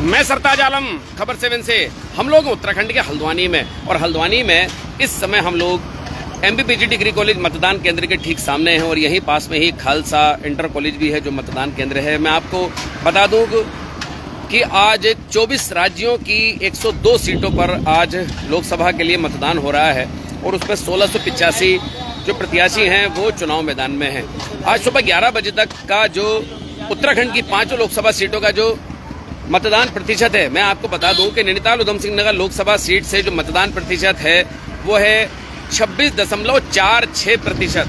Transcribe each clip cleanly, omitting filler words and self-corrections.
मैं सरताज आलम, खबर 7 से। हम लोग उत्तराखंड के हल्द्वानी में, और हल्द्वानी में इस समय हम लोग MBPG डिग्री कॉलेज मतदान केंद्र के ठीक सामने हैं और यहीं पास में ही खालसा इंटर कॉलेज भी है जो मतदान केंद्र है। मैं आपको बता दूं कि आज 24 राज्यों की 102 सीटों पर आज लोकसभा के लिए मतदान हो रहा है और उसमें 1685 जो प्रत्याशी हैं वो चुनाव मैदान में हैं। आज सुबह 11 बजे तक का जो उत्तराखंड की 5 लोकसभा सीटों का जो मतदान प्रतिशत है, मैं आपको बता दूं कि नैनीताल उधम सिंह नगर लोकसभा सीट से जो मतदान प्रतिशत है वो है 26.46%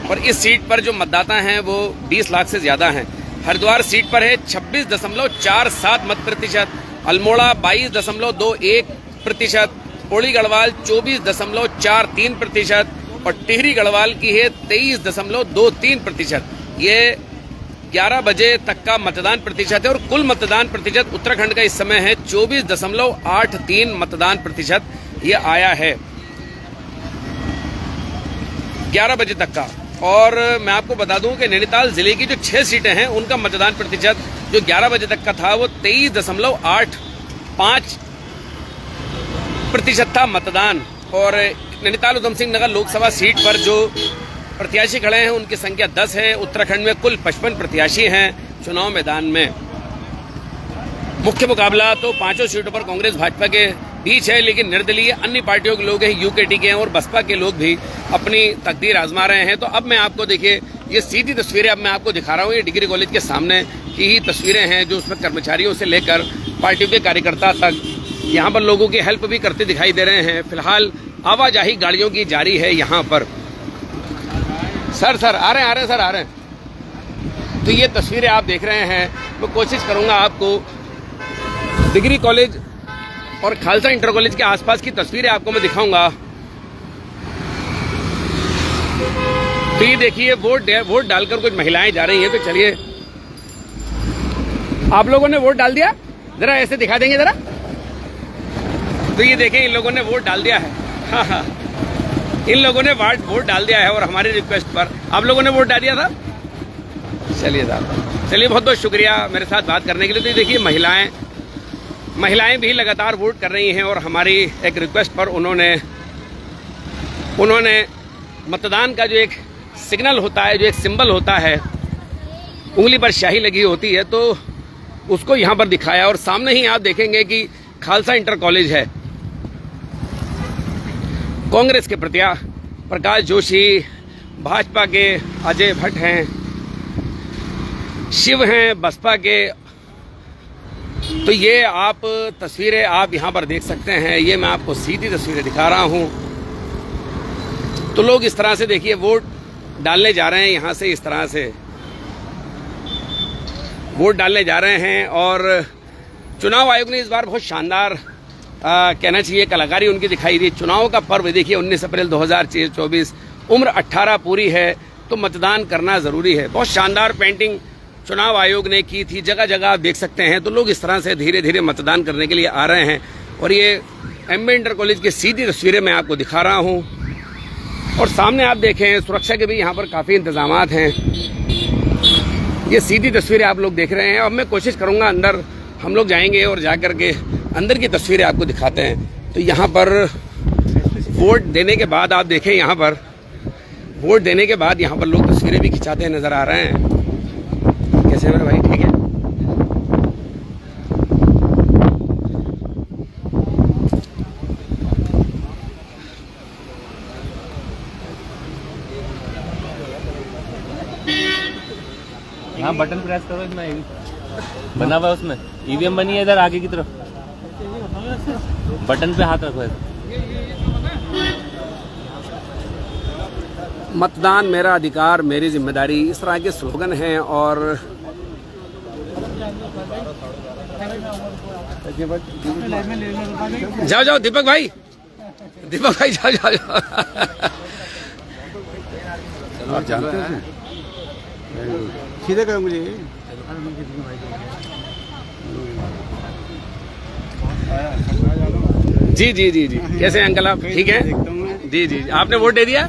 और इस सीट पर जो मतदाता हैं वो 20 लाख से ज्यादा हैं। हरिद्वार सीट पर है 26.47 मत प्रतिशत, अल्मोड़ा 22.21%, पौड़ी गढ़वाल 24.43% और टिहरी गढ़वाल की है 23.23%। ये 11 बजे तक का मतदान प्रतिशत है और कुल मतदान प्रतिशत उत्तराखंड का इस समय है 24.83 मतदान प्रतिशत ये आया है 11 बजे तक का। और मैं आपको बता दूं कि नैनीताल जिले की जो 6 सीटें हैं उनका मतदान प्रतिशत जो 11 बजे तक का था वो 23.85% था मतदान। और नैनीताल उधम सिंह नगर लोकसभा सीट पर जो प्रत्याशी खड़े हैं उनकी संख्या 10 है। उत्तराखंड में कुल 55 प्रत्याशी हैं चुनाव मैदान में। मुख्य मुकाबला तो 5 सीटों पर कांग्रेस भाजपा के बीच है, लेकिन निर्दलीय अन्य पार्टियों के लोग हैं, यूकेटी के हैं और बसपा के लोग भी अपनी तकदीर आजमा रहे हैं। तो अब मैं आपको देखिए ये सीधी तस्वीरें अब मैं आपको दिखा रहा हूँ, ये डिग्री कॉलेज के सामने की ही तस्वीरें हैं जो उसमें कर्मचारियों से लेकर पार्टियों के कार्यकर्ता तक यहाँ पर लोगों की हेल्प भी करते दिखाई दे रहे हैं। फिलहाल आवाजाही गाड़ियों की जारी है यहाँ पर। सर आ रहे हैं सर आ रहे हैं। तो ये तस्वीरें आप देख रहे हैं। मैं कोशिश करूंगा आपको डिग्री कॉलेज और खालसा इंटर कॉलेज के आसपास की तस्वीरें आपको मैं दिखाऊंगा। तो ये देखिए वोट डालकर कुछ महिलाएं जा रही हैं। तो चलिए, आप लोगों ने वोट डाल दिया, जरा ऐसे दिखा देंगे जरा। तो ये देखें, इन लोगों ने वोट डाल दिया है। हाँ, इन लोगों ने वोट डाल दिया है और हमारी रिक्वेस्ट पर। आप लोगों ने वोट डाल दिया था? चलिए साहब, चलिए बहुत बहुत शुक्रिया मेरे साथ बात करने के लिए। तो देखिए महिलाएं भी लगातार वोट कर रही हैं और हमारी एक रिक्वेस्ट पर उन्होंने मतदान का जो एक सिग्नल होता है, जो एक सिंबल होता है, उंगली पर स्याही लगी होती है, तो उसको यहाँ पर दिखाया। और सामने ही आप देखेंगे कि खालसा इंटर कॉलेज है। कांग्रेस के प्रकाश जोशी, भाजपा के अजय भट्ट हैं, शिव हैं बसपा के। तो ये आप तस्वीरें आप यहाँ पर देख सकते हैं। ये मैं आपको सीधी तस्वीरें दिखा रहा हूँ। तो लोग इस तरह से देखिए वोट डालने जा रहे हैं, यहाँ से इस तरह से वोट डालने जा रहे हैं। और चुनाव आयोग ने इस बार बहुत शानदार कहना चाहिए कलाकारी उनकी दिखाई दी। चुनाव का पर्व देखिए 19 अप्रैल 2024, उम्र 18 पूरी है तो मतदान करना जरूरी है। बहुत शानदार पेंटिंग चुनाव आयोग ने की थी, जगह जगह आप देख सकते हैं। तो लोग इस तरह से धीरे धीरे मतदान करने के लिए आ रहे हैं। और ये MB इंटर कॉलेज की सीधी तस्वीरें मैं आपको दिखा रहा हूँ। और सामने आप देखें, सुरक्षा के भी यहाँ पर काफ़ी इंतजामात हैं। ये सीधी तस्वीरें आप लोग देख रहे हैं। अब मैं कोशिश करूँगा, अंदर हम लोग जाएंगे और जा करके अंदर की तस्वीरें आपको दिखाते हैं। तो यहाँ पर वोट देने के बाद आप देखें, यहाँ पर वोट देने के बाद यहाँ पर लोग तस्वीरें भी खिंचाते हैं नजर आ रहे हैं। कैसे मेरे भाई, ठीक है? हाँ, बटन प्रेस करो, इसमें बना हुआ है, उसमें EVM बनी है इधर आगे की तरफ। बटन पे हाथ रखो। मतदान मेरा अधिकार मेरी जिम्मेदारी, इस तरह के स्लोगन हैं। और जाओ दीपक भाई जाओ। आप जानते हैं सीधे करो मुझे। जी। कैसे अंकल आप, ठीक है? जी। आपने वोट दे दिया?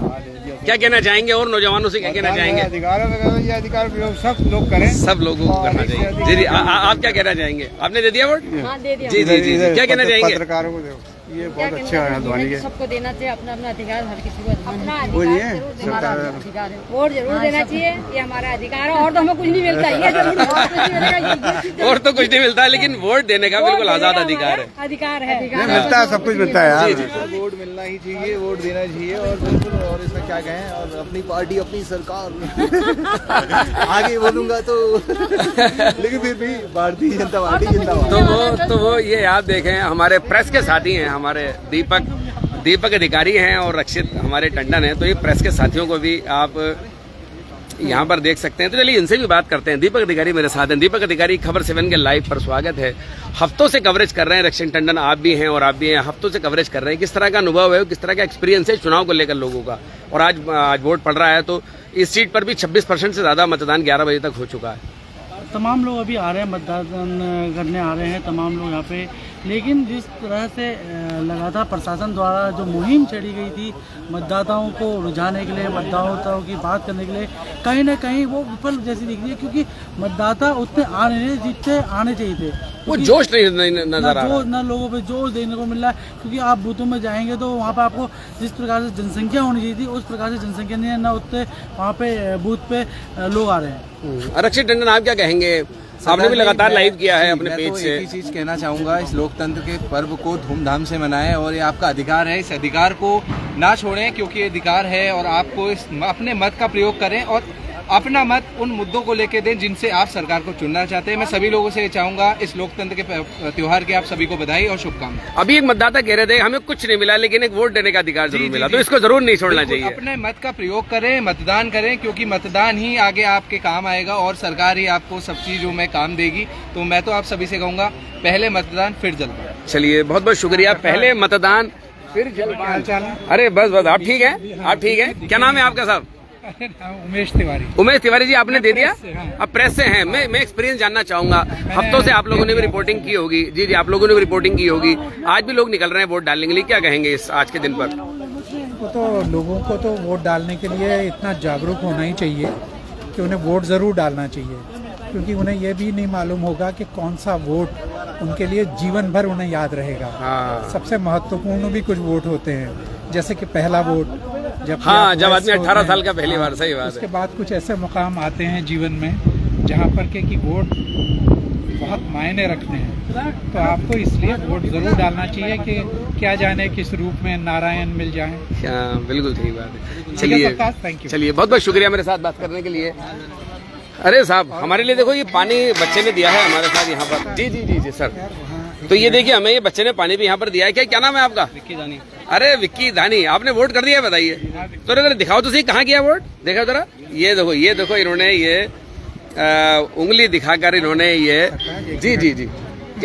क्या कहना चाहेंगे और नौजवानों से क्या कहना चाहेंगे? अधिकार वगैरह ये अधिकार प्रयोग सब लोग करें, सब लोगों को करना चाहिए। जी जी, आप क्या कहना चाहेंगे? आपने दे दिया वोट? हाँ, दे दिया। जी जी जी, क्या कहना चाहेंगे? पत्रकारों को देखो, ये बहुत अच्छा है हल्द्वानी के। सबको देना चाहिए अपना अपना अधिकार, हर किसी को अपना बोलिए, अधिकार जरूर हमारा सरकार अधिकार है। वोट जरूर देना चाहिए, ये हमारा अधिकार है। और तो हमें कुछ नहीं मिलता, ये जरूर और कुछ नहीं मिलेगा। और तो कुछ नहीं मिलता, लेकिन वोट देने का बिल्कुल आजाद अधिकार है। अधिकार है। नहीं मिलता है, सब कुछ मिलता है यार। वोट मिलना ही चाहिए, वोट देना चाहिए। और बिल्कुल, और इसमें क्या कहें, और अपनी पार्टी अपनी सरकार आगे बोलूंगा तो लेकिन फिर भी भारतीय जनता पार्टी जिंदाबाद। तो वो ये आप देखें, हमारे प्रेस के साथी हैं, हमारे दीपक अधिकारी हैं और रक्षित हमारे टंडन हैं। तो ये प्रेस के साथियों को भी आप यहाँ पर देख सकते हैं। तो चलिए इनसे भी बात करते हैं। दीपक अधिकारी मेरे साथ हैं। दीपक अधिकारी, खबर 7 के लाइव पर स्वागत है। हफ्तों से कवरेज कर रहे हैं, रक्षित टंडन आप भी हैं और आप भी हैं, हफ्तों से कवरेज कर रहे हैं। किस तरह का अनुभव है, किस तरह का एक्सपीरियंस है चुनाव को लेकर लोगों का? और आज वोट पड़ रहा है, तो इस सीट पर भी 26% से ज्यादा मतदान 11 बजे तक हो चुका है। तमाम लोग अभी आ रहे हैं, मतदान करने आ रहे हैं तमाम लोग यहाँ पे। लेकिन जिस तरह से लगातार प्रशासन द्वारा जो मुहिम छेड़ी गई थी मतदाताओं को रुझाने के लिए, मतदाताओं की बात करने के लिए, कहीं ना कहीं वो विफल जैसी दिख रही है। क्योंकि मतदाता उतने आ नहीं रहे जितने आने चाहिए थे। वो जोश नहीं नजर आ रहा, ना लोगों पे जोश देखने को मिल रहा है। क्योंकि आप बूथों में जाएंगे तो वहाँ पे आपको जिस प्रकार से जनसंख्या होनी चाहिए थी उस प्रकार से जनसंख्या नहीं है, ना उतने वहाँ पे बूथ पे लोग आ रहे हैं। रक्षित टंडन, आप क्या कहेंगे? आपने भी लगातार लाइव किया है अपने पेज से। एक ही चीज कहना चाहूंगा, इस लोकतंत्र के पर्व को धूमधाम से मनाएं और ये आपका अधिकार है। इस अधिकार को ना छोड़ें, क्योंकि ये अधिकार है और आपको अपने मत का प्रयोग करें और अपना मत उन मुद्दों को लेके दें जिनसे आप सरकार को चुनना चाहते हैं। मैं सभी लोगों से ये चाहूंगा, इस लोकतंत्र के त्योहार की आप सभी को बधाई और शुभकामनाएं। अभी एक मतदाता कह रहे थे हमें कुछ नहीं मिला, लेकिन एक वोट देने का अधिकार जरूर मिला, तो इसको जरूर नहीं छोड़ना चाहिए। अपने मत का प्रयोग करें, मतदान करें, क्योंकि मतदान ही आगे आपके काम आएगा और सरकार ही आपको सब चीजों में काम देगी। तो मैं तो आप सभी से कहूंगा, पहले मतदान फिर जलपान। चलिए, बहुत बहुत शुक्रिया। पहले मतदान फिर जलपान। अरे बस आप ठीक है? आप ठीक है? क्या नाम है आपका साहब? उमेश तिवारी। उमेश तिवारी जी, आपने दे दिया? अब प्रेस से हैं। मैं एक्सपीरियंस जानना चाहूंगा। हफ्तों से आप लोगों ने भी रिपोर्टिंग की होगी। जी जी, आप लोगों ने भी रिपोर्टिंग की होगी। आज भी लोग निकल रहे हैं वोट डालने के लिए, क्या कहेंगे इस आज के दिन पर? तो लोगों को तो वोट डालने के लिए इतना जागरूक होना ही चाहिए कि उन्हें वोट ज़रूर डालना चाहिए। क्योंकि उन्हें यह भी नहीं मालूम होगा कि कौन सा वोट उनके लिए जीवन भर उन्हें याद रहेगा। सबसे महत्वपूर्ण भी कुछ वोट होते हैं, जैसे कि पहला वोट जब जब आदमी 18 साल का पहली बार। सही बात है। उसके बाद कुछ ऐसे मुकाम आते हैं जीवन में जहाँ पर कि वोट बहुत मायने रखते हैं। तो आपको इसलिए वोट जरूर डालना चाहिए कि क्या जाने किस रूप में नारायण मिल जाए। बिल्कुल ठीक बात है। चलिए, थैंक यू। चलिए, बहुत बहुत शुक्रिया मेरे साथ बात करने के लिए। अरे साहब, हमारे लिए देखो ये पानी बच्चे ने दिया है हमारे साथ यहाँ पर। जी जी जी जी सर। तो ये देखिए, हमें ये बच्चे ने पानी भी यहाँ पर दिया है। क्या नाम है आपका? विक्की दानी। अरे विक्की दानी, आपने वोट कर दिया, बताइए। तो जरा दिखाओ तो सही, कहाँ किया वोट? देखो जरा, ये देखो इन्होंने ये उंगली दिखाकर इन्होंने ये। जी जी जी,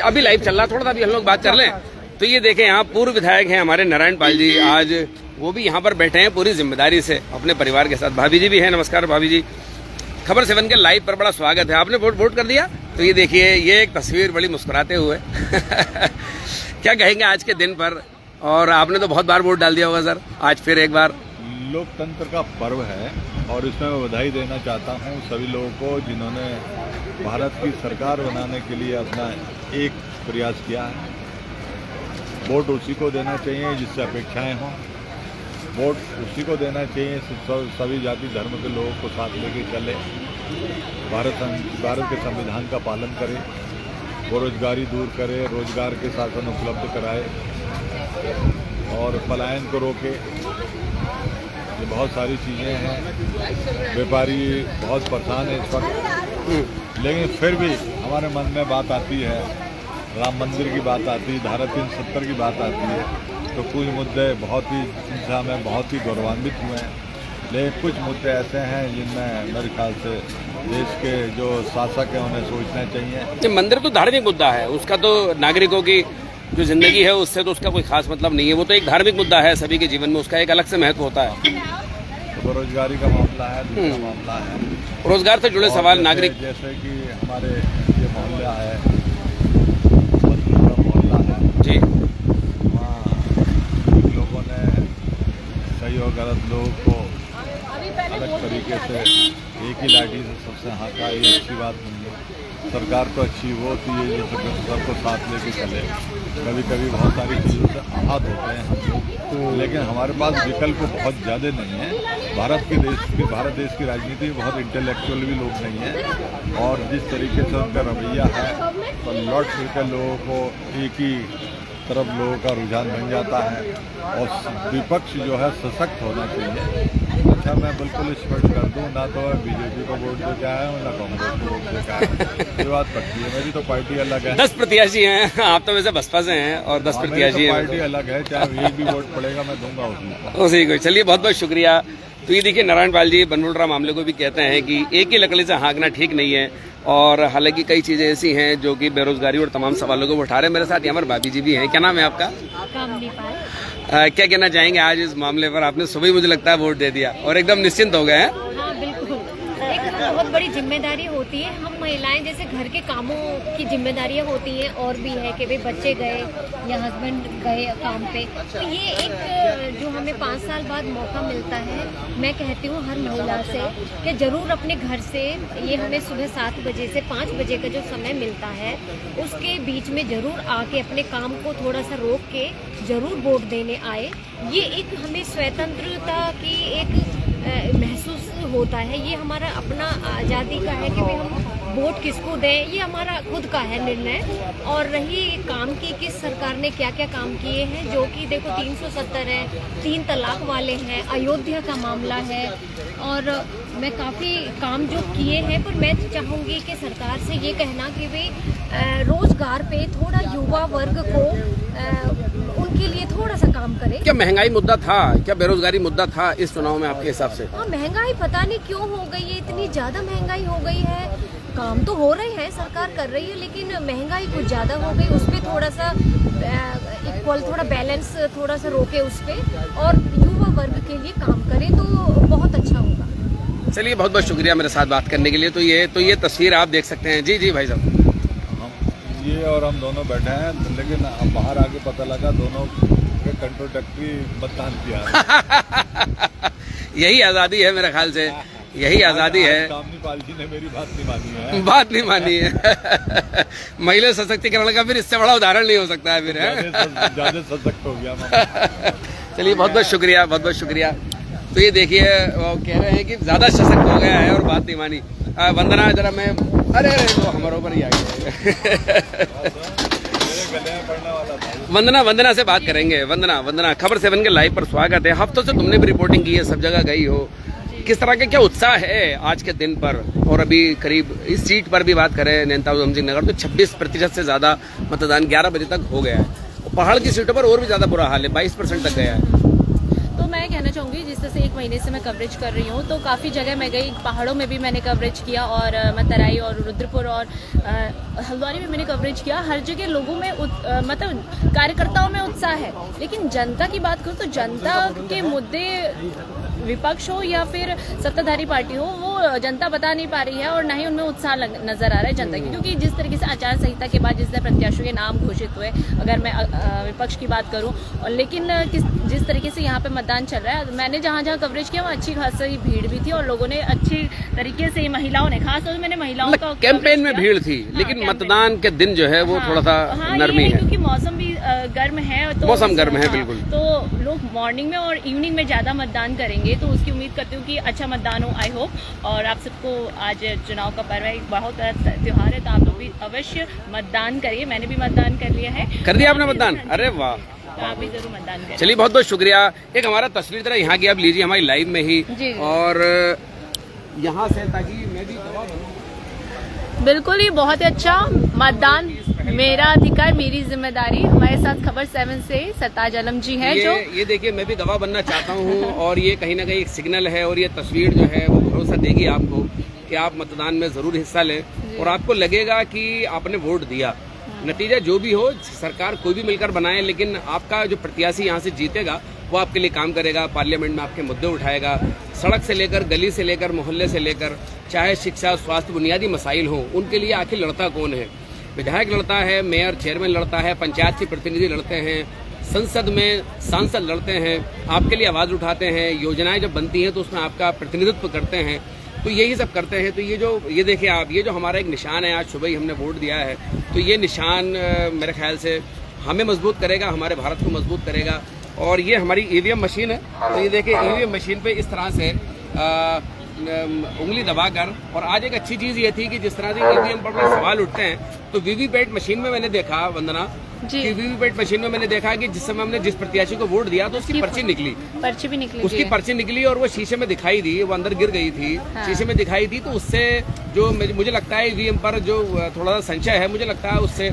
अभी लाइव चल रहा, थोड़ा सा अभी हम लोग बात कर लें। तो ये देखें, यहाँ पूर्व विधायक हैं हमारे नारायण पाल जी, आज वो भी यहाँ पर बैठे हैं पूरी जिम्मेदारी से अपने परिवार के साथ। भाभी जी भी हैं। नमस्कार भाभी जी, खबर 7 के लाइव पर बड़ा स्वागत है। आपने वोट कर दिया? तो ये देखिए, ये एक तस्वीर बड़ी मुस्कुराते हुए क्या कहेंगे आज के दिन पर? और आपने तो बहुत बार वोट डाल दिया होगा सर, आज फिर एक बार। लोकतंत्र का पर्व है और इसमें मैं बधाई देना चाहता हूं सभी लोगों को जिन्होंने भारत की सरकार बनाने के लिए अपना एक प्रयास किया है। वोट उसी को देना चाहिए जिससे अपेक्षाएं हों। वोट उसी को देना चाहिए सभी जाति धर्म के लोगों को साथ लेके चले, भारत के संविधान का पालन करे, बेरोजगारी दूर करे, रोजगार के साधन उपलब्ध कराए और पलायन को रोके। ये बहुत सारी चीज़ें हैं। व्यापारी बहुत परेशान है इस वक्त, लेकिन फिर भी हमारे मन में बात आती है, राम मंदिर की बात आती है, धारा 370 की बात आती है, तो कुछ मुद्दे बहुत ही संख्या में बहुत ही गौरवान्वित हुए हैं। लेकिन कुछ मुद्दे ऐसे हैं जिनमें मेरे ख्याल से देश के जो शासक हैं उन्हें सोचना चाहिए। मंदिर तो धार्मिक मुद्दा है, उसका तो नागरिकों की जो जिंदगी है उससे तो उसका कोई खास मतलब नहीं है। वो तो एक धार्मिक मुद्दा है, सभी के जीवन में उसका एक अलग से महत्व होता है। तो बेरोजगारी का मामला है, दूसरा मामला है रोजगार से जुड़े सवाल। नागरिक जैसे कि हमारे ये मोहल्ला है, मोहल्ला है जी, वहाँ लोगों ने सही और गलत लोगों को की लाठी से सबसे हाथा, ये अच्छी बात नहीं है। सरकार तो अच्छी वो होती है जो सबको साथ लेके चले। कभी कभी बहुत सारी चीज़ों से आहत होते हैं हम लोग, लेकिन हमारे पास विकल्प बहुत ज़्यादा नहीं है। भारत देश की राजनीति में बहुत इंटेलेक्चुअल भी लोग नहीं हैं, और जिस तरीके से उनका रवैया है तो लौट फिर कर लोगों को एक ही तरफ लोगों का रुझान बन जाता है, और विपक्ष जो है सशक्त होना चाहिए। अच्छा, मैं बिल्कुल स्पष्ट कर दूं, ना तो मैं बीजेपी को वोट दे के आया हूँ, ना कांग्रेस को वोट दे के आया हूँ। ये बात पक्की है, मेरी तो पार्टी अलग है। 10 प्रत्याशी हैं, आप तो वैसे बसपा से हैं, और 10 प्रत्याशी हैं। पार्टी अलग है, चाहे एक भी वोट पड़ेगा मैं दूंगा उसी को। चलिए, बहुत बहुत शुक्रिया। तो ये देखिए, नारायण पाल जी बनमुलरा मामले को भी कहते हैं कि एक ही लकड़ी से हाँकना ठीक नहीं है, और हालांकि कई चीजें ऐसी हैं जो कि बेरोजगारी और तमाम सवालों को उठा रहे हैं। मेरे साथ यहाँ पर भाभी जी भी हैं। क्या नाम है आपका? क्या कहना चाहेंगे आज इस मामले पर? आपने सुबह ही मुझे लगता है वोट दे दिया और एकदम निश्चिंत हो गए हैं। हाँ बिल्कुल, एक बहुत बड़ी जिम्मेदारी होती है। हम महिलाएं जैसे घर के कामों की जिम्मेदारियां होती हैं, और भी है कि भाई बच्चे गए या हस्बैंड गए काम पे, तो ये एक जो हमें 5 साल बाद मौका मिलता है, मैं कहती हूँ हर महिला से कि ज़रूर अपने घर से, ये हमें सुबह 7 बजे से 5 बजे का जो समय मिलता है उसके बीच में ज़रूर आके अपने काम को थोड़ा सा रोक के ज़रूर वोट देने आए। ये एक हमें स्वतंत्रता की एक महसूस होता है। ये हमारा अपना आज़ादी का है कि भाई हम वोट किसको दें, ये हमारा खुद का है निर्णय। और रही काम की, किस सरकार ने क्या क्या काम किए हैं, जो कि देखो 370 है, 3 तलाक वाले हैं, अयोध्या का मामला है, और मैं काफ़ी काम जो किए हैं। पर मैं चाहूँगी कि सरकार से ये कहना कि भाई रोजगार पे थोड़ा युवा वर्ग को उनके लिए थोड़ा सा काम करे। क्या महंगाई मुद्दा था, क्या बेरोजगारी मुद्दा था इस चुनाव में आपके हिसाब से? हाँ, महंगाई पता नहीं क्यों हो गई है, इतनी ज्यादा महंगाई हो गई है। काम तो हो रहे हैं, सरकार कर रही है, लेकिन महंगाई कुछ ज्यादा हो गई। उस पर थोड़ा सा इक्वल, थोड़ा बैलेंस थोड़ा सा रोके उस पर, और युवा वर्ग के लिए काम करें तो बहुत अच्छा होगा। चलिए, बहुत बहुत शुक्रिया मेरे साथ बात करने के लिए। तो ये तस्वीर आप देख सकते हैं। जी जी भाई साहब, ये और हम दोनों बैठे हैं, लेकिन अब बाहर आके पता लगा दोनों कंट्रोडक्टरी मतदान किया। यही आज़ादी है मेरे ख्याल से, यही आज़ादी है। सामने पालजी ने मेरी बात नहीं मानी है। बात नहीं मानी है। महिला सशक्तिकरण का फिर इससे बड़ा उदाहरण नहीं हो सकता है फिर, ज्यादा सशक्त हो गया। चलिए, बहुत बहुत शुक्रिया, बहुत बहुत शुक्रिया। तो ये देखिए, वो कह रहे हैं कि ज्यादा सशक्त हो गया है और बात नहीं मानी। वंदना, जरा मैं, अरे वो हमारे ऊपर ही आ गया। वंदना से बात करेंगे। वंदना, खबर 7 के लाइव पर स्वागत है। हफ्तों से तुमने भी रिपोर्टिंग की है, सब जगह गई हो, किस तरह का क्या उत्साह है आज के दिन पर? और अभी करीब इस सीट पर भी बात करें, नैनीताल उधमसिंह नगर, तो 26% से ज्यादा मतदान 11 बजे तक हो गया है। पहाड़ की सीटों पर और भी ज्यादा बुरा हाल है, 22% तक गया है। तो मैं कहना चाहूँगी, जिस तरह से 1 महीने से मैं कवरेज कर रही हूँ, तो काफ़ी जगह मैं गई, पहाड़ों में भी मैंने कवरेज किया, और मतराई और रुद्रपुर और हल्द्वानी में मैंने कवरेज किया। हर जगह लोगों में मतलब कार्यकर्ताओं में उत्साह है, लेकिन जनता की बात करूँ तो जनता के मुद्दे, विपक्ष हो या फिर सत्ताधारी पार्टी हो, वो जनता बता नहीं पा रही है, और ना ही उनमें उत्साह नजर आ रहा है जनता की। क्योंकि जिस तरीके से आचार संहिता के बाद जिस तरह प्रत्याशियों के नाम घोषित हुए, अगर मैं विपक्ष की बात करूं, और लेकिन जिस तरीके से यहाँ पे मतदान चल रहा है, मैंने जहाँ जहाँ कवरेज किया वहाँ अच्छी खासी भीड़ भी थी, और लोगों ने अच्छी तरीके से, महिलाओं ने, खासतौर से मैंने महिलाओं का कैंपेन में भीड़ थी, लेकिन मतदान के दिन जो है वो थोड़ा सा नरमी है, क्योंकि मौसम भी गर्म है। तो मौसम गर्म है, बिल्कुल। तो लोग मॉर्निंग में और इवनिंग में ज्यादा मतदान करेंगे, तो उसकी उम्मीद करती हूँ कि अच्छा मतदान हो, आई होप। और आप सबको आज चुनाव का पर्व है, बहुत त्योहार है, तो आप लोग भी अवश्य मतदान करिए। मैंने भी मतदान कर लिया है। कर दिया आपने मतदान? अरे वाह, तो आप भी जरूर मतदान करें। चलिए, बहुत बहुत शुक्रिया। एक हमारा तस्वीर जरा यहाँ की आप लीजिए हमारी लाइव में ही, और यहाँ से, ताकि मैं भी गवाह बनूं। बिल्कुल ही बहुत ही अच्छा मतदान, मेरा अधिकार, मेरी जिम्मेदारी। हमारे साथ खबर 7 से सरताज आलम जी हैं, जो ये देखिए, मैं भी गवाह बनना चाहता हूँ, और ये कहीं ना कहीं एक सिग्नल है, और ये तस्वीर जो है वो भरोसा देगी आपको कि आप मतदान में जरूर हिस्सा लें, और आपको लगेगा कि आपने वोट दिया। नतीजा जो भी हो, सरकार कोई भी मिलकर बनाए, लेकिन आपका जो प्रत्याशी यहाँ से जीतेगा वो आपके लिए काम करेगा, पार्लियामेंट में आपके मुद्दे उठाएगा, सड़क से लेकर, गली से लेकर, मोहल्ले से लेकर, चाहे शिक्षा, स्वास्थ्य, बुनियादी मसाइल हों, उनके लिए आखिर लड़ता कौन है? विधायक लड़ता है, मेयर, चेयरमैन लड़ता है, पंचायत के प्रतिनिधि लड़ते हैं, संसद में सांसद लड़ते हैं, आपके लिए आवाज़ उठाते हैं, योजनाएं जब बनती हैं तो उसमें आपका प्रतिनिधित्व करते हैं। तो यही सब करते हैं। तो ये देखिए आप, ये जो हमारा एक निशान है, आज सुबह ही हमने वोट दिया है, तो ये निशान मेरे ख्याल से हमें मजबूत करेगा, हमारे भारत को मजबूत करेगा। और ये हमारी ईवीएम मशीन है, तो ये देखिए ईवीएम मशीन पे इस तरह से उंगली दबाकर। और आज एक अच्छी चीज़ ये थी कि जिस तरह से ईवीएम पर सवाल उठते हैं, तो वीवीपैट मशीन में मैंने देखा, वंदना, कि वीवीपैट मशीन में मैंने देखा कि जिस समय हमने जिस प्रत्याशी को वोट दिया तो उसकी पर्ची निकली, पर्ची भी निकली, उसकी पर्ची निकली और वो शीशे में दिखाई दी, वो अंदर गिर गई थी, शीशे में दिखाई दी। तो उससे जो मुझे लगता है ईवीएम पर जो थोड़ा सा संशय है, मुझे लगता है उससे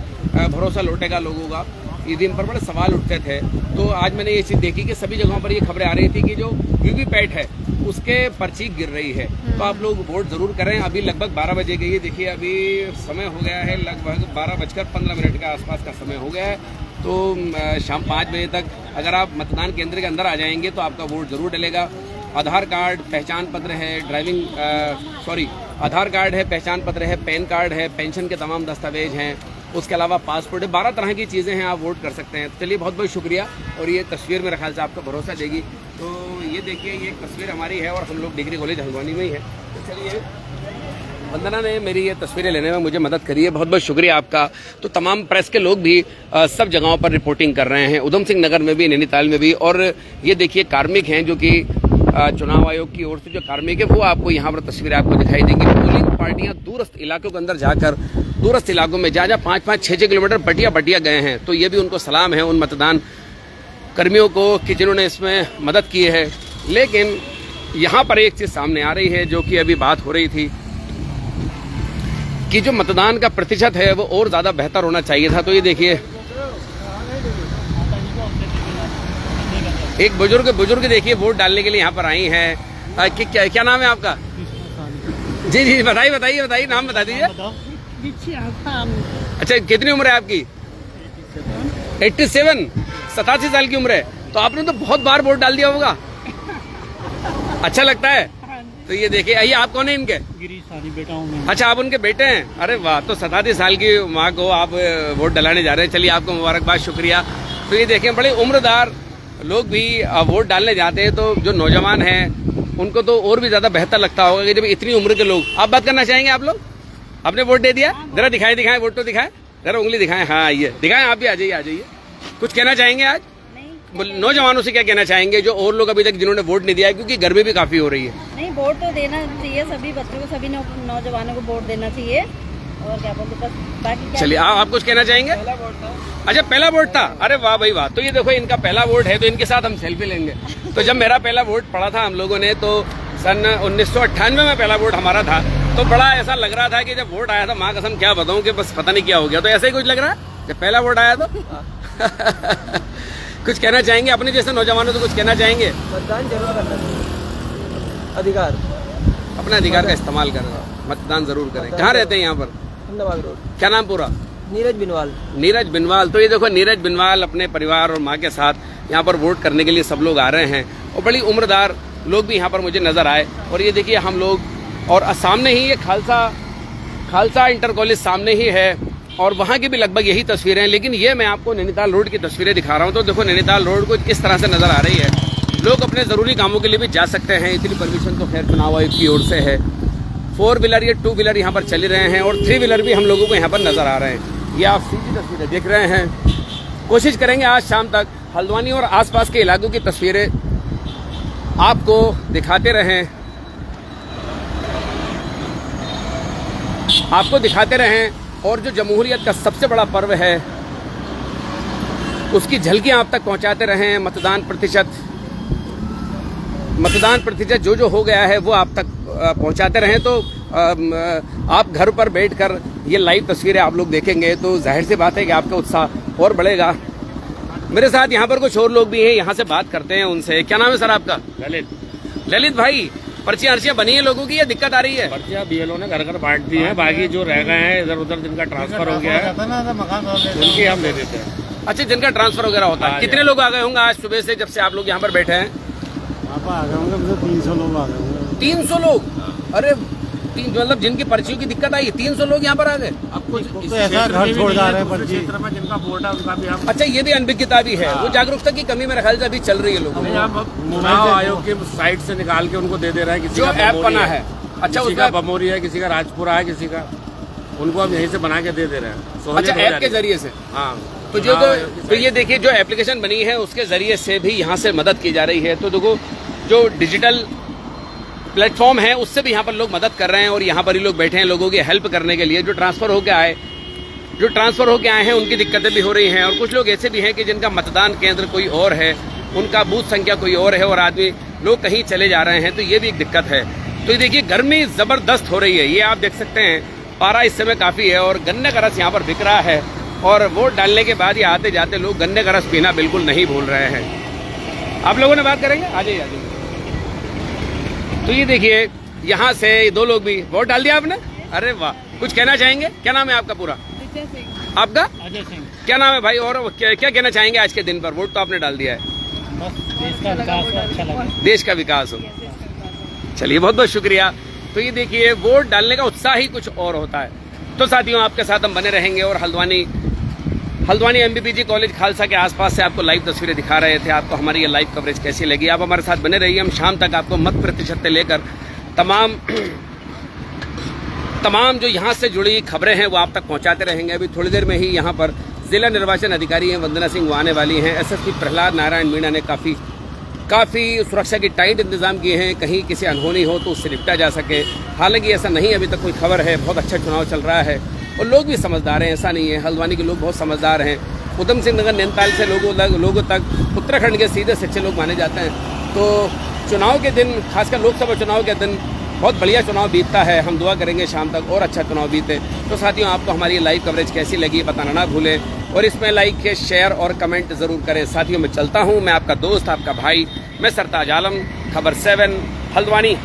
भरोसा लौटेगा लोगों का। ईवीएम पर बड़े सवाल उठते थे, तो आज मैंने ये चीज़ देखी कि सभी जगहों पर ये खबरें आ रही थी कि जो वीवीपैट है उसके पर्ची गिर रही है। तो आप लोग वोट जरूर करें। अभी लगभग 12 बजे गई है, देखिए अभी समय हो गया है, लगभग 12:15 के आसपास का समय हो गया है। तो शाम 5 बजे तक अगर आप मतदान केंद्र के अंदर आ जाएंगे तो आपका वोट जरूर डलेगा। आधार कार्ड, पहचान पत्र है, आधार कार्ड है, पहचान पत्र है, पैन कार्ड है, पेंशन के तमाम दस्तावेज हैं, उसके अलावा पासपोर्ट है, 12 तरह की चीज़ें हैं, आप वोट कर सकते हैं। चलिए बहुत बहुत शुक्रिया। और ये तस्वीर मेरे ख्याल से आपको भरोसा देगी। तो ये देखिए, ये एक तस्वीर हमारी है और हम लोग डिग्री कॉलेज हल्द्वानी में ही है। तो चलिए, वंदना ने मेरी ये तस्वीरें लेने में मुझे मदद करी है, बहुत बहुत शुक्रिया आपका। तो तमाम प्रेस के लोग भी सब जगहों पर रिपोर्टिंग कर रहे हैं, उधम सिंह नगर में भी, नैनीताल में भी। और ये देखिए कार्मिक हैं जो कि चुनाव आयोग की ओर से जो कार्मिक है वो आपको यहाँ पर तस्वीरें आपको दिखाई देंगी। पोलिंग पार्टियां दूरस्थ इलाकों के अंदर जाकर, दूरस्थ इलाकों में जहाँ 5-5, 6-6 किलोमीटर बटिया गए हैं। तो ये भी उनको सलाम है उन मतदान कर्मियों को कि जिन्होंने इसमें मदद की है। लेकिन यहाँ पर एक चीज़ सामने आ रही है जो कि अभी बात हो रही थी कि जो मतदान का प्रतिशत है वो और ज़्यादा बेहतर होना चाहिए था। तो ये देखिए, एक बुजुर्ग देखिए वोट डालने के लिए यहाँ पर आई हैं। क्या नाम है आपका? जी बताइए, नाम बता दीजिए। अच्छा, कितनी उम्र है आपकी? 87 साल की उम्र है। तो आपने तो बहुत बार वोट डाल दिया होगा, अच्छा लगता है। तो ये देखिए, आइए, आप कौन है इनके? बेटा हूं मैं। अच्छा, आप उनके बेटे हैं? अरे वाह, तो 87 साल की माँ को आप वोट डलाने जा रहे हैं। चलिए, आपको मुबारकबाद, शुक्रिया। तो ये देखें, बड़े उम्रदार लोग भी वोट डालने जाते हैं, तो जो नौजवान हैं उनको तो और भी ज्यादा बेहतर लगता होगा कि जब इतनी उम्र के लोग। आप बात करना चाहेंगे? आप लोग आपने वोट दे दिया? जरा दिखाएं वोट तो दिखाएं, जरा उंगली दिखाएं। हाँ, आइए दिखाएं, आप भी आ जाइए। कुछ कहना चाहेंगे आज नौजवानों से? क्या कहना चाहेंगे जो और लोग अभी तक जिन्होंने वोट नहीं दिया है, क्योंकि गर्मी भी काफी हो रही है? नहीं, वोट तो देना चाहिए, सभी बच्चों को, सभी नौजवानों को वोट देना चाहिए। और क्या बोलते, बस बाकी। चलिए, आप कुछ कहना चाहेंगे? अच्छा, पहला वोट था? अरे वाह भाई वाह। तो ये देखो, इनका पहला वोट है, तो इनके साथ हम सेल्फी लेंगे। तो जब मेरा पहला वोट पड़ा था हम लोगों ने, तो सन 1998 में पहला वोट हमारा था। तो बड़ा ऐसा लग रहा था कि जब वोट आया था, माँ कसम क्या बताऊं कि बस पता नहीं क्या हो गया। तो ऐसा ही कुछ लग रहा है जब पहला वोट आया तो। कुछ कहना चाहेंगे अपने जैसे नौजवानों से? कुछ कहना चाहेंगे? मतदान जरूर करना चाहिए, अधिकार, अपने अधिकार का इस्तेमाल करें, मतदान जरूर करें। कहाँ रहते हैं यहाँ पर? अहमदाबाद रोड। क्या नाम पूरा? नीरज बिनवाल। तो ये देखो, नीरज बिनवाल अपने परिवार और माँ के साथ यहाँ पर वोट करने के लिए सब लोग आ रहे हैं। और बड़ी उम्रदार लोग भी यहाँ पर मुझे नजर आए। और ये देखिए, हम लोग, और सामने ही ये खालसा इंटर कॉलेज सामने ही है, और वहाँ की भी लगभग यही तस्वीरें हैं। लेकिन ये मैं आपको नैनीताल रोड की तस्वीरें दिखा रहा हूँ। तो देखो, नैनीताल रोड को किस तरह से नजर आ रही है। लोग अपने जरूरी कामों के लिए भी जा सकते हैं, इतनी परमिशन तो खैर चुनाव आयोग की ओर से है। 4 व्हीलर या 2 व्हीलर यहाँ पर चल रहे हैं, और 3 व्हीलर भी हम लोगों को यहाँ पर नजर आ रहे हैं। ये आप सीधी तस्वीरें देख रहे हैं। कोशिश करेंगे आज शाम तक हल्द्वानी और आसपास के इलाकों की तस्वीरें आपको दिखाते रहें। और जो जमहूरियत का सबसे बड़ा पर्व है उसकी झलकियां आप तक पहुंचाते रहें। मतदान प्रतिशत जो हो गया है वो आप तक पहुंचाते रहें। तो आप घर पर बैठकर ये लाइव तस्वीरें आप लोग देखेंगे तो जाहिर सी बात है कि आपका उत्साह और बढ़ेगा। मेरे साथ यहाँ पर कुछ और लोग भी हैं, यहाँ से बात करते हैं उनसे। क्या नाम है सर आपका? ललित भाई, पर्चियां बनी है लोगों की, या दिक्कत आ रही है? पर्चियां बीएलओ ने घर बांट दी है, बाकी जो रह गए हैं इधर उधर जिनका ट्रांसफर हो गया है उनकी हम दे देते हैं। अच्छा, जिनका ट्रांसफर वगैरह होता है। कितने लोग आ गए होंगे आज सुबह से, जब से आप लोग यहाँ पर बैठे हैं? आ गए होंगे 300 लोग आ गए होंगे। 300 लोग? अरे मतलब जिनकी पर्चियों की दिक्कत आई, 300 लोग यहाँ पर आ गए। अब कुछ ऐसा घर छोड़ जा रहे हैं क्षेत्र में जिनका वोट है उनका भी हम। अच्छा, ये भी अनभिज्ञता भी है, वो जागरूकता की कमी मेरे ख्याल से अभी चल रही है लोगों को। चुनाव आयोग की साइट से निकाल के उनको दे रहे हैं। जो ऐप बना है अच्छा, किसी का उसका बमोरी है, किसी का राजपुरा है, किसी का, उनको हम यहीं से बना के दे रहे हैं। अच्छा, सहूलियत हो ऐप जा के रही है। जरिए से। हाँ, तो जो हाँ, तो ये देखिए, जो एप्लीकेशन बनी है उसके जरिए से भी यहाँ से मदद की जा रही है। तो देखो, जो डिजिटल प्लेटफॉर्म है उससे भी यहाँ पर लोग मदद कर रहे हैं और यहाँ पर ही लोग बैठे हैं लोगों की हेल्प करने के लिए। जो ट्रांसफर होके आए हैं उनकी दिक्कतें भी हो रही हैं, और कुछ लोग ऐसे भी हैं कि जिनका मतदान केंद्र कोई और है, उनका बूथ संख्या कोई और है, और आदमी लोग कहीं चले जा रहे हैं, तो ये भी एक दिक्कत है। तो ये देखिए, गर्मी जबरदस्त हो रही है, ये आप देख सकते हैं, पारा इस समय काफी है और गन्ने का रस यहाँ पर बिक रहा है। और वोट डालने के बाद ये आते जाते लोग गन्ने का रस पीना बिल्कुल नहीं भूल रहे हैं। आप लोगों ने बात करेंगे, आ जाइए आ जाइए। तो ये देखिए, यहाँ से 2 लोग भी वोट डाल दिया आपने। अरे वाह, कुछ कहना चाहेंगे? क्या नाम है आपका पूरा? आपका अजय सिंह। क्या नाम है भाई? और क्या कहना चाहेंगे आज के दिन पर? वोट तो आपने डाल दिया है, बस देश का विकास हो, अच्छा लगे। देश का विकास हो। चलिए, बहुत बहुत शुक्रिया। तो ये देखिए, वोट डालने का उत्साह ही कुछ और होता है। तो साथियों, आपके साथ हम बने रहेंगे और हल्द्वानी एमबीपीजी कॉलेज खालसा के आसपास से आपको लाइव तस्वीरें दिखा रहे थे। आपको हमारी ये लाइव कवरेज कैसी लगी? आप हमारे साथ बने रहिए। हम शाम तक आपको मत प्रतिशत से लेकर तमाम जो यहाँ से जुड़ी खबरें हैं वो आप तक पहुँचाते रहेंगे। अभी थोड़ी देर में ही यहाँ पर जिला निर्वाचन अधिकारी हैं वंदना सिंह वो आने वाली हैं। एसएसपी प्रहलाद नारायण मीणा ने काफ़ी सुरक्षा की टाइट इंतजाम किए हैं, कहीं किसी अनहोनी हो तो उससे निपटा जा सके। हालांकि ऐसा नहीं, अभी तक कोई खबर है। बहुत अच्छा चुनाव चल रहा है और लोग भी समझदार हैं, ऐसा नहीं है। हल्द्वानी के लोग बहुत समझदार हैं। उधम सिंह नगर नैनीताल से लोगों तक उत्तराखंड के सीधे सच्चे लोग माने जाते हैं। तो चुनाव के दिन, खासकर लोकसभा चुनाव के दिन, बहुत बढ़िया चुनाव बीतता है। हम दुआ करेंगे शाम तक और अच्छा चुनाव बीते। तो साथियों, आपको हमारी लाइव कवरेज कैसी लगी बताना ना भूलें, और इसमें लाइक, शेयर और कमेंट जरूर करें। साथियों, मैं चलता हूं। मैं आपका दोस्त, आपका भाई, मैं सरताज आलम, खबर 7 हल्द्वानी।